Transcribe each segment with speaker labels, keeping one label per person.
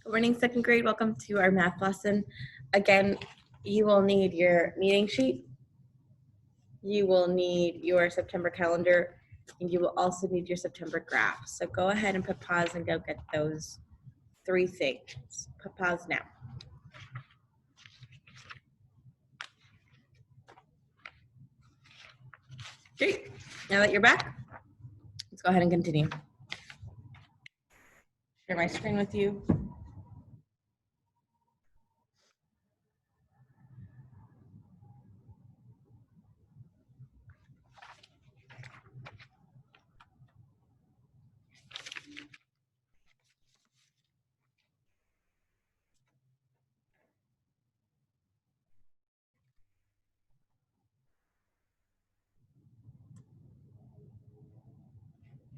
Speaker 1: Good morning, second grade. Welcome to our math lesson. Again, you will need your meeting sheet. You will need your September calendar, and you will also need your September graph. So go ahead and put pause and go get those three things. Put pause now. Great. Now that you're back, let's go ahead and continue. Share my screen with you.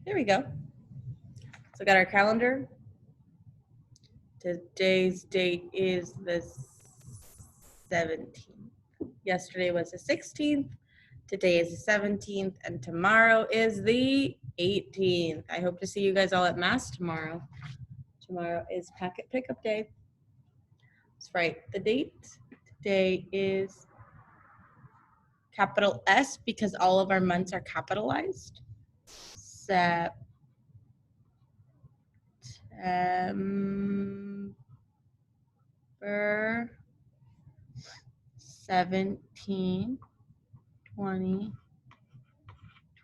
Speaker 1: There we go. So we got our calendar. Today's date is the 17th. Yesterday was the 16th. Today is the 17th, and tomorrow is the 18th. I hope to see you guys all at Mass tomorrow. Tomorrow is packet pickup day. Let's write the date. Today is capital S because all of our months are capitalized. September 17, 20.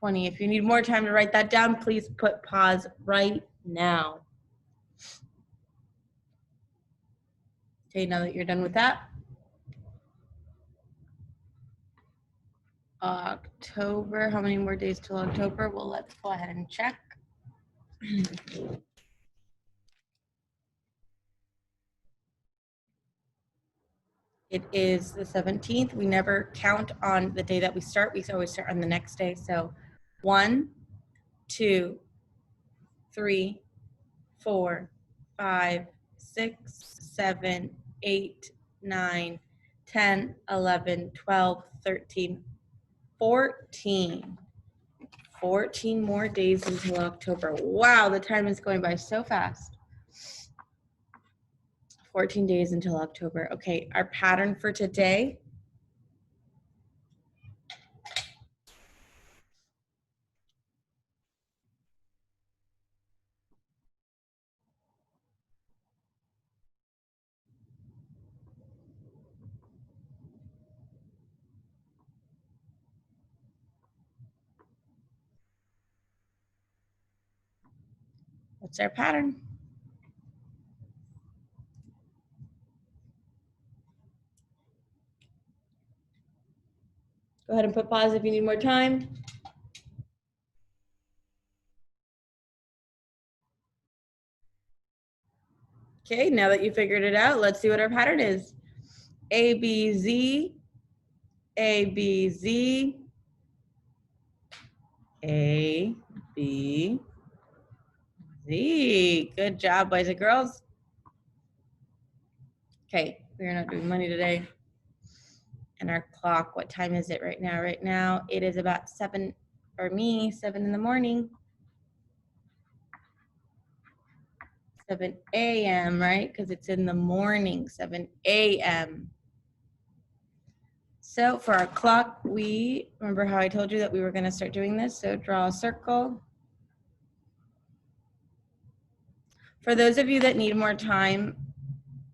Speaker 1: If you need more time to write that down, please put pause right now. Okay, now that you're done with that. October, how many more days till October? Well, let's go ahead and check. It is the 17th. We never count on the day that we start. We always start on the next day. So 1, 2, 3, 4, 5, 6, 7, 8, 9, 10, 11, 12, 13, 14. 14 more days until October. Wow, the time is going by so fast. 14 days until October. Okay, our pattern for today. What's our pattern? Go ahead and put pause if you need more time. Okay, now that you figured it out, let's see what our pattern is. A, B, Z, A, B, Z, A, B, Z. Good job, boys and girls. Okay, we're not doing money today. And our clock, what time is it right now? Right now, it is about 7, for me, 7 in the morning. 7 a.m., right? Because it's in the morning, 7 a.m. So for our clock, we, remember how I told you that we were gonna start doing this? So draw a circle. For those of you that need more time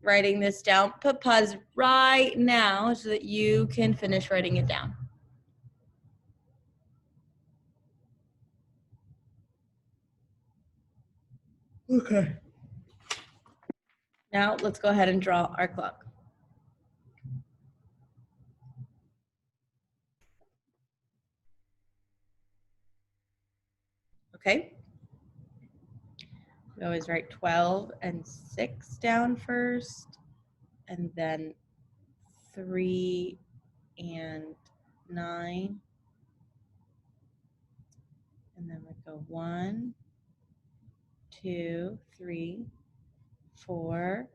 Speaker 1: writing this down, put pause right now so that you can finish writing it down. Okay. Now let's go ahead and draw our clock. Okay. We always write 12 and 6 down first, and then 3 and 9. And then we go 1, 2, 3, 4,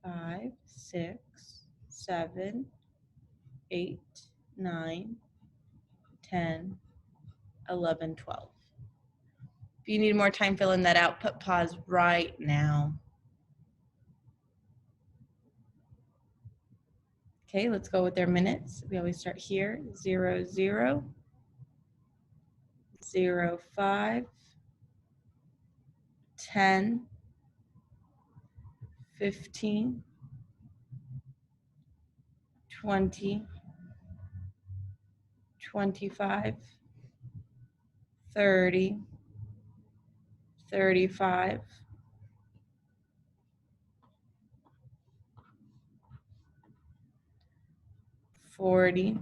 Speaker 1: 5, 6, 7, 8, 9, 10, 11, 12. If you need more time filling that out, put pause right now. Okay, let's go with their minutes. We always start here, 0, 0, 0, 5, 10, 15, 20, 25, 30, 35, 40,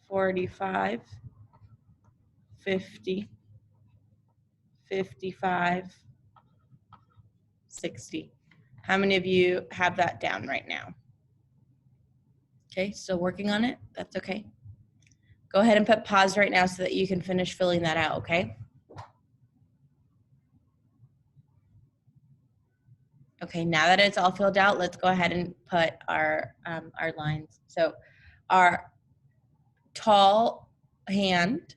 Speaker 1: 45, 50, 55, 60. How many of you have that down right now? Okay, still working on it? That's okay. Go ahead and put pause right now so that you can finish filling that out, okay? Okay, now that it's all filled out, let's go ahead and put our lines. So our tall hand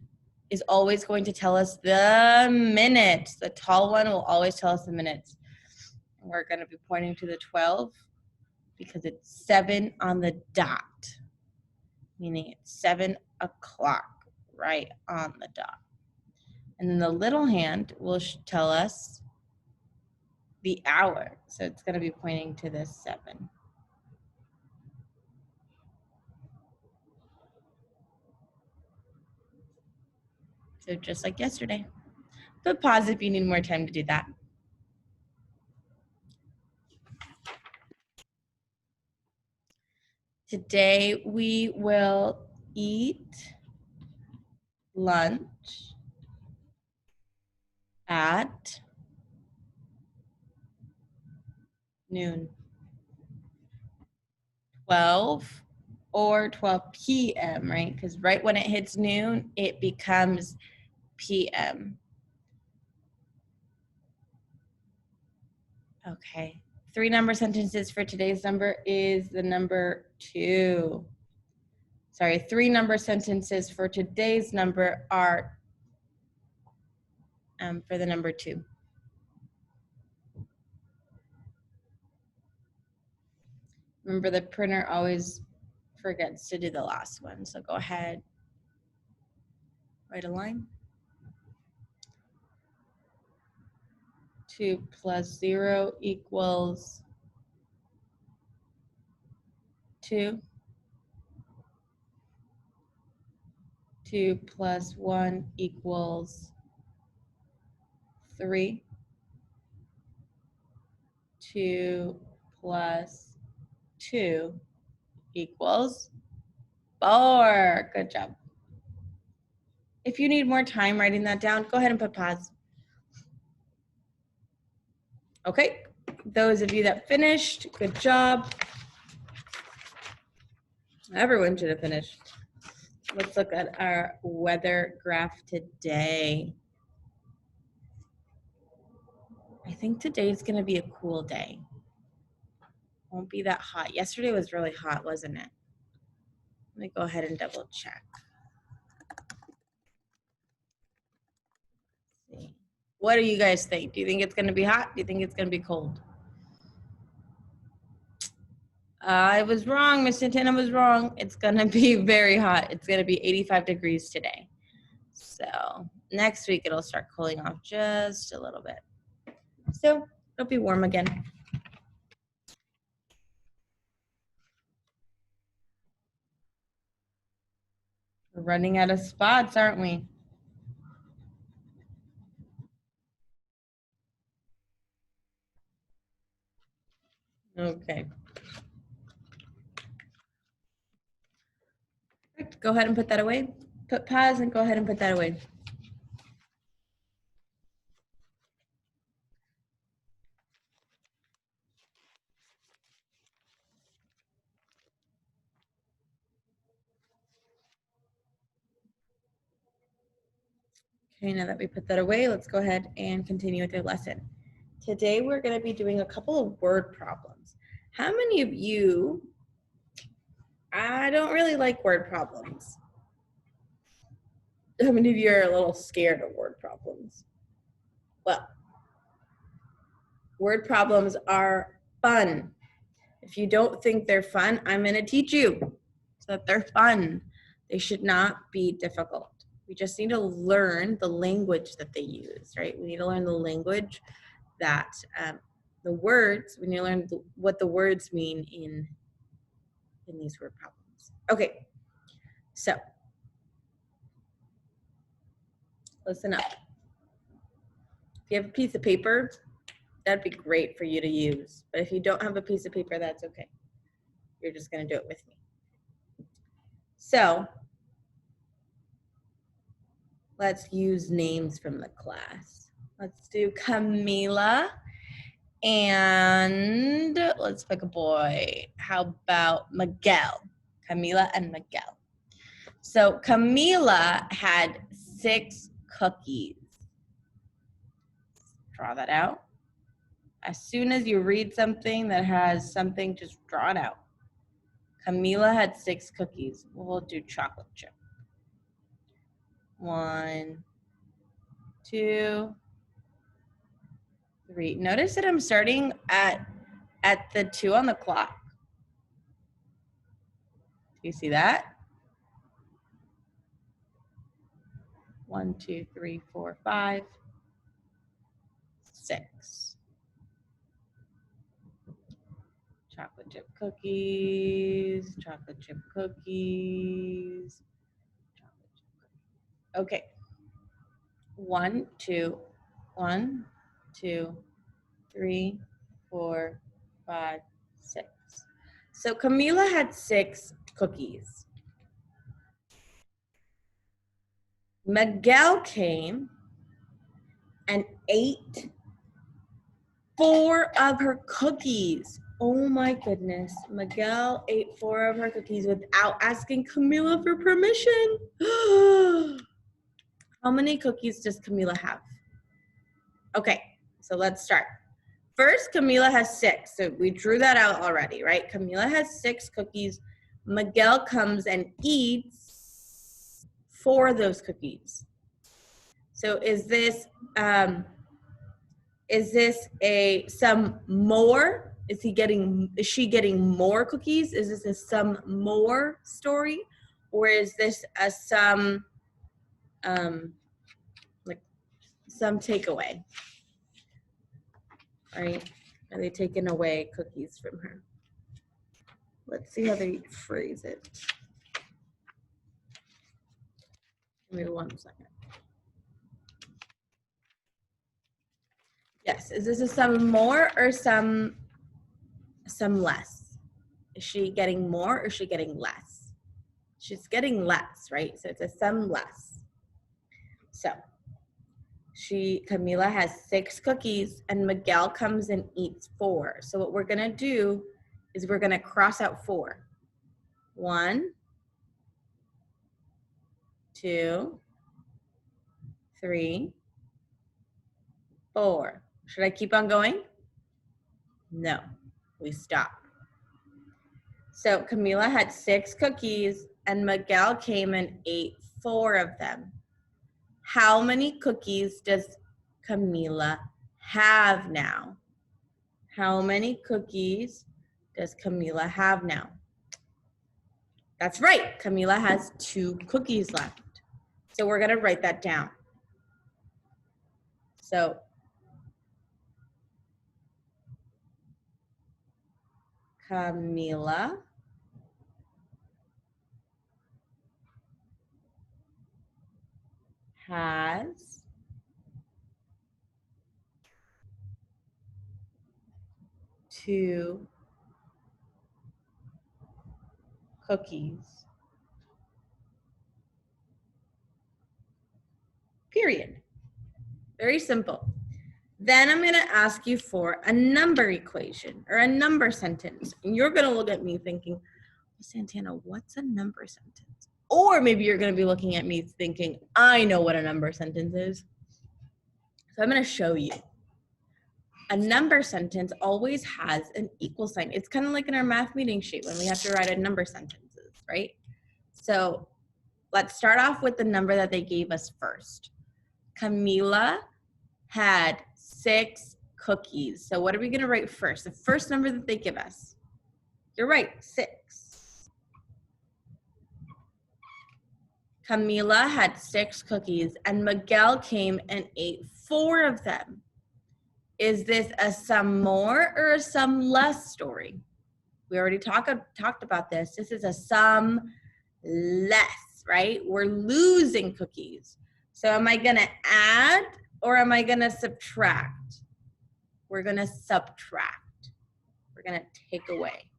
Speaker 1: is always going to tell us the minutes. The tall one will always tell us the minutes. We're going to be pointing to the 12 because it's 7 on the dot, meaning it's 7 o'clock, right on the dot. And then the little hand will tell us the hour. So it's going to be pointing to this 7. So just like yesterday. Put pause if you need more time to do that. Today we will eat lunch at noon. 12 or 12 p.m., right? Because right when it hits noon, it becomes p.m. Okay. 3 number sentences for today's number is the number 2. Sorry, 3 number sentences for today's number are for the number 2. Remember, the printer always forgets to do the last one, so go ahead, write a line. 2 plus 0 equals 2. 2 plus 1 equals 3. 2 plus 2 equals 4. Good job. If you need more time writing that down, go ahead and put pause. Okay, those of you that finished, good job. Everyone should have finished. Let's look at our weather graph today. I think today's going to be a cool day. Won't be that hot. Yesterday was really hot, wasn't it? Let me go ahead and double check. Let's see. What do you guys think? Do you think it's going to be hot? Do you think it's going to be cold? I was wrong. Miss Santana was wrong. It's going to be very hot. It's going to be 85 degrees today. So next week, it'll start cooling off just a little bit. So it'll be warm again. We're running out of spots, aren't we? Okay. Go ahead and put that away. Put pause and go ahead and put that away. Okay, now that we put that away, let's go ahead and continue with the lesson. Today, we're going to be doing a couple of word problems. How many of you, I don't really like word problems. How many of you are a little scared of word problems? Well, word problems are fun. If you don't think they're fun, I'm going to teach you so that they're fun. They should not be difficult. We just need to learn the language that they use, right? We need to learn the language that, the words, we need to learn what the words mean in these word problems. Okay, so listen up. If you have a piece of paper, that'd be great for you to use. But if you don't have a piece of paper, that's okay. You're just going to do it with me. So let's use names from the class. Let's do Camila and let's pick a boy. How about Miguel? Camila and Miguel. So Camila had 6 cookies. Draw that out. As soon as you read something that has something, just draw it out. Camila had 6 cookies. We'll do chocolate chip. 1, 2, 3. Notice that I'm starting at the 2 on the clock. Do you see that? 1, 2, 3, 4, 5, 6. Chocolate chip cookies, chocolate chip cookies, chocolate chip cookies. Okay. 1, 2, 3, 4, 5, 6. So Camila had 6 cookies. Miguel came and ate 4 of her cookies. Oh my goodness. Miguel ate 4 of her cookies without asking Camila for permission. How many cookies does Camila have? Okay, so let's start. First, Camila has 6. So we drew that out already, right? Camila has 6 cookies. Miguel comes and eats 4 of those cookies. So is this some more? Is she getting more cookies? Is this a some more story? Or is this a some takeaway? Right? Are they taking away cookies from her? Let's see how they phrase it. Give me 1 second. Yes, is this a some more or some less? Is she getting more or is she getting less? She's getting less, right? So it's a some less. So Camila has 6 cookies and Miguel comes and eats 4. So what we're gonna do is we're gonna cross out 4. 1, 2, 3, 4. Should I keep on going? No, we stop. So Camila had 6 cookies and Miguel came and ate 4 of them. How many cookies does Camila have now? How many cookies does Camila have now? That's right, Camila has 2 cookies left. So we're gonna write that down. So Camila has 2 cookies. Period. Very simple. Then I'm gonna ask you for a number equation or a number sentence. And you're gonna look at me thinking, Santana, what's a number sentence? Or maybe you're gonna be looking at me thinking, I know what a number sentence is. So I'm gonna show you. A number sentence always has an equal sign. It's kind of like in our math meeting sheet when we have to write a number sentences, right? So let's start off with the number that they gave us first. Camila had 6 cookies. So what are we gonna write first? The first number that they give us. You're right, 6. Camila had 6 cookies and Miguel came and ate 4 of them. Is this a some more or a some less story? We already talked about this. This is a some less, right? We're losing cookies. So am I gonna add or am I gonna subtract? We're gonna subtract. We're gonna take away.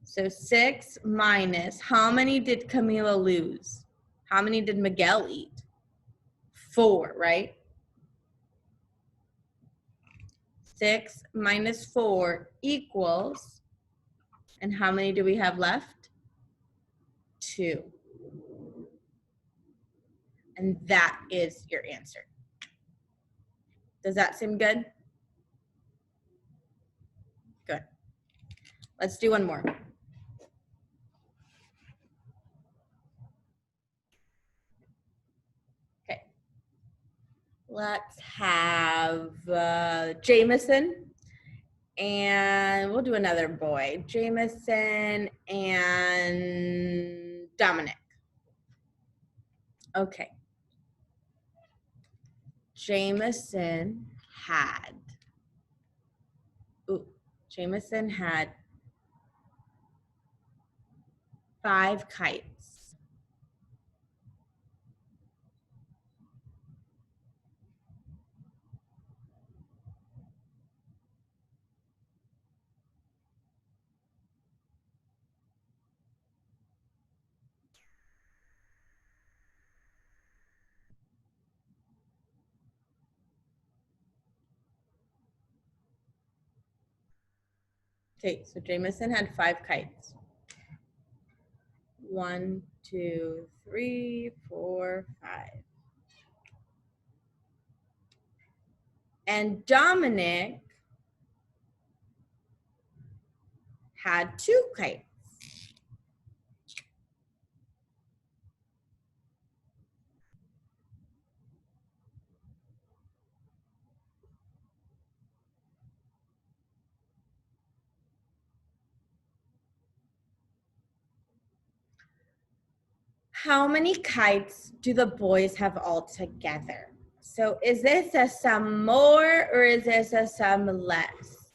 Speaker 1: So 6 minus, how many did Camila lose? How many did Miguel eat? 4, right? 6 minus 4 equals, and how many do we have left? 2. And that is your answer. Does that seem good? Good. Let's do one more. Okay. Let's have Jameson, and we'll do another boy. Jameson and Dominic. Okay. Jameson had 5 kites. Okay, so Jameson had 5 kites. 1, 2, 3, 4, 5. And Dominic had 2 kites. How many kites do the boys have all together? So is this a some more or is this a some less?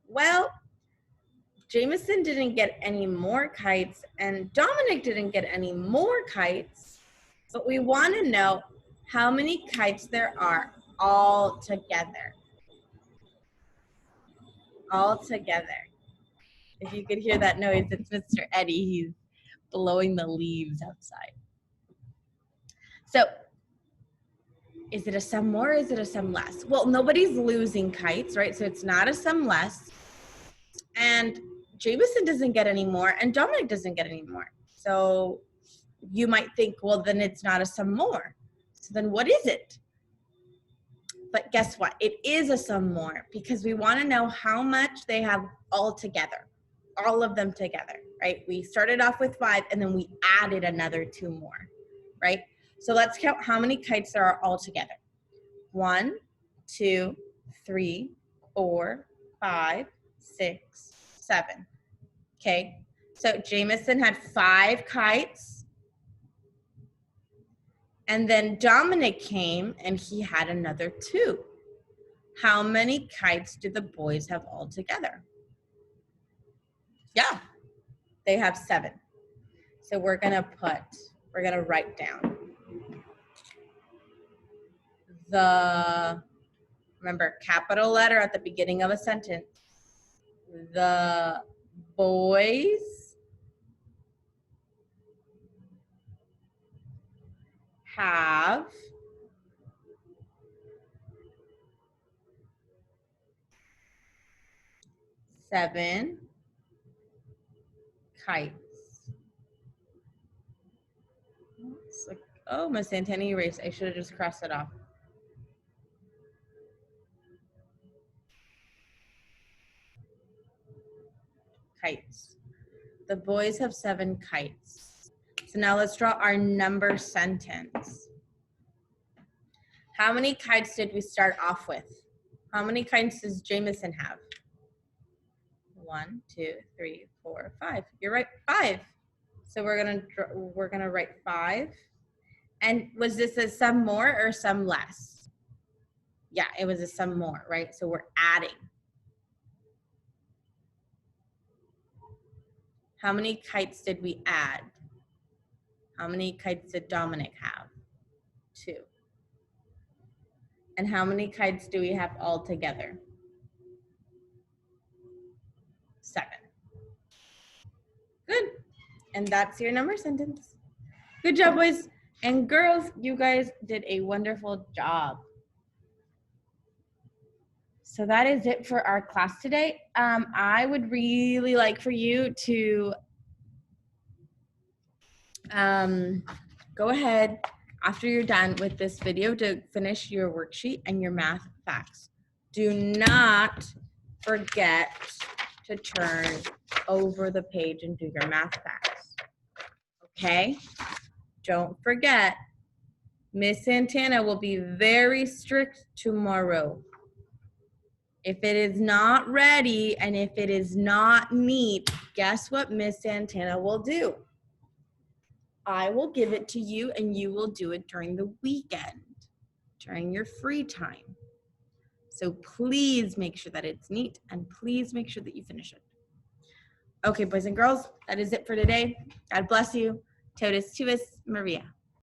Speaker 1: Well, Jameson didn't get any more kites and Dominic didn't get any more kites, but we want to know how many kites there are all together. All together. If you could hear that noise, it's Mr. Eddie. He's blowing the leaves outside. So is it a some more or is it a some less? Well, nobody's losing kites, right? So it's not a some less. And Jameson doesn't get any more and Dominic doesn't get any more. So you might think, well, then it's not a some more. So then what is it? But guess what? It is a some more because we want to know how much they have all together, all of them together, right? We started off with 5 and then we added another 2 more, right? So let's count how many kites there are all together. 1, 2, 3, 4, 5, 6, 7. Okay, so Jameson had 5 kites. And then Dominic came and he had another 2. How many kites do the boys have all together? Yeah, they have 7. So we're gonna write down remember, capital letter at the beginning of a sentence. The boys have 7 kites. It's like, oh, my Santana erase. I should have just crossed it off. Kites. The boys have 7 kites. So now let's draw our number sentence. How many kites did we start off with? How many kites does Jameson have? 1, 2, 3, 4, 5. You're right, 5. So we're gonna write 5. And was this a sum more or sum less? Yeah, it was a sum more, right? So we're adding. How many kites did we add? How many kites did Dominic have? 2. And how many kites do we have all together? 7. Good. And that's your number sentence. Good job, boys and girls. You guys did a wonderful job. So that is it for our class today. I would really like for you to go ahead after you're done with this video to finish your worksheet and your math facts. Do not forget to turn over the page and do your math facts. Okay? Don't forget, Miss Santana will be very strict tomorrow. If it is not ready and if it is not neat, guess what Miss Santana will do? I will give it to you and you will do it during the weekend, during your free time. So please make sure that it's neat and please make sure that you finish it. Okay, boys and girls, that is it for today. God bless you. Totus Tuus Maria.